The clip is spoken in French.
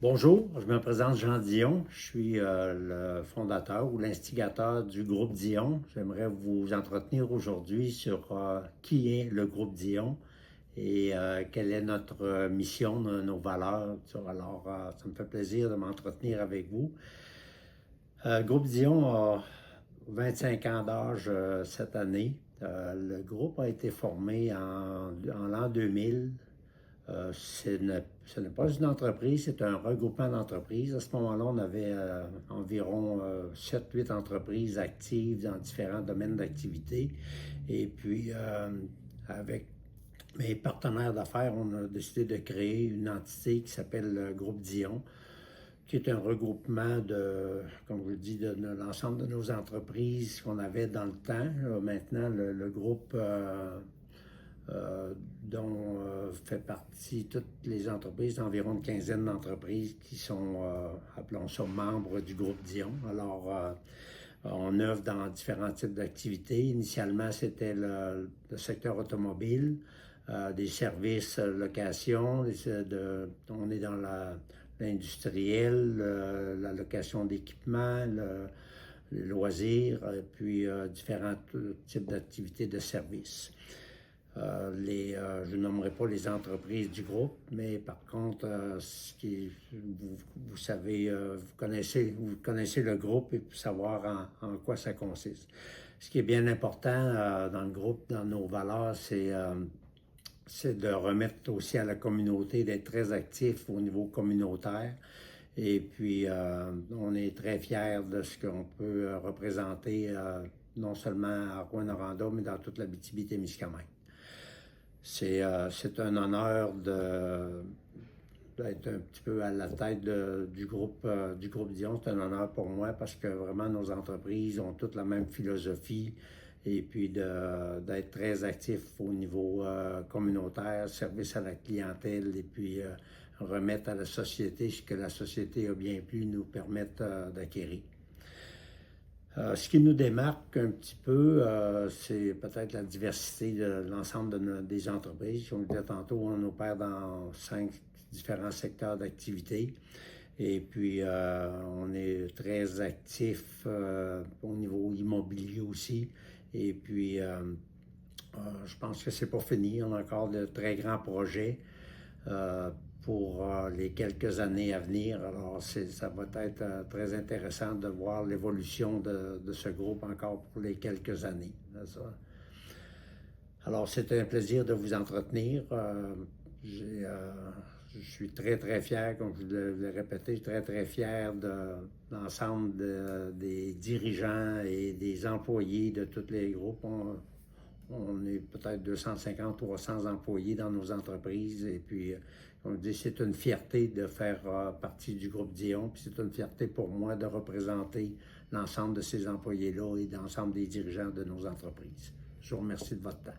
Bonjour, je me présente Jean Dion. Je suis le fondateur ou l'instigateur du groupe Dion. J'aimerais vous entretenir aujourd'hui sur qui est le groupe Dion et quelle est notre mission, nos valeurs. Alors, ça me fait plaisir de m'entretenir avec vous. Groupe Dion a 25 ans d'âge cette année. Le groupe a été formé en l'an 2000. Ce n'est pas une entreprise, c'est un regroupement d'entreprises. À ce moment-là, on avait environ 7-8 entreprises actives dans différents domaines d'activité. Et puis, avec mes partenaires d'affaires, on a décidé de créer une entité qui s'appelle le Groupe Dion, qui est un regroupement de, comme je vous dis, de l'ensemble de nos entreprises qu'on avait dans le temps. Là, maintenant, le groupe dont fait partie toutes les entreprises, environ une quinzaine d'entreprises qui sont, appelons ça, membres du groupe Dion. Alors, on œuvre dans différents types d'activités. Initialement, c'était le secteur automobile, des services location, on est dans l'industriel, la location d'équipements, les loisirs, et puis différents types d'activités de services. Je ne nommerai pas les entreprises du groupe, mais par contre, vous savez, vous connaissez le groupe et savoir en quoi ça consiste. Ce qui est bien important dans le groupe, dans nos valeurs, c'est de remettre aussi à la communauté, d'être très actif au niveau communautaire. Et puis, on est très fiers de ce qu'on peut représenter, non seulement à Rouyn-Noranda, mais dans toute l'Abitibi-Témiscamingue. C'est un honneur d'être un petit peu à la tête du groupe Dion. C'est un honneur pour moi parce que vraiment nos entreprises ont toutes la même philosophie et puis d'être très actifs au niveau communautaire, service à la clientèle et puis remettre à la société ce que la société a bien pu nous permettre d'acquérir. Ce qui nous démarque un petit peu, c'est peut-être la diversité de l'ensemble des entreprises. Comme je disais tantôt, on opère dans 5 différents secteurs d'activité. Et puis, on est très actif au niveau immobilier aussi. Et puis, je pense que c'est pas fini. On a encore de très grands projets pour les quelques années à venir. Alors, ça va être très intéressant de voir l'évolution de ce groupe encore pour les quelques années. Alors, c'était un plaisir de vous entretenir. Je suis très, très fier, comme je l'ai répété, je suis très, très fier de l'ensemble des dirigeants et des employés de tous les groupes. On est peut-être 250-300 employés dans nos entreprises et puis, comme je dis, c'est une fierté de faire partie du groupe Dion, puis c'est une fierté pour moi de représenter l'ensemble de ces employés-là et l'ensemble des dirigeants de nos entreprises. Je vous remercie de votre temps.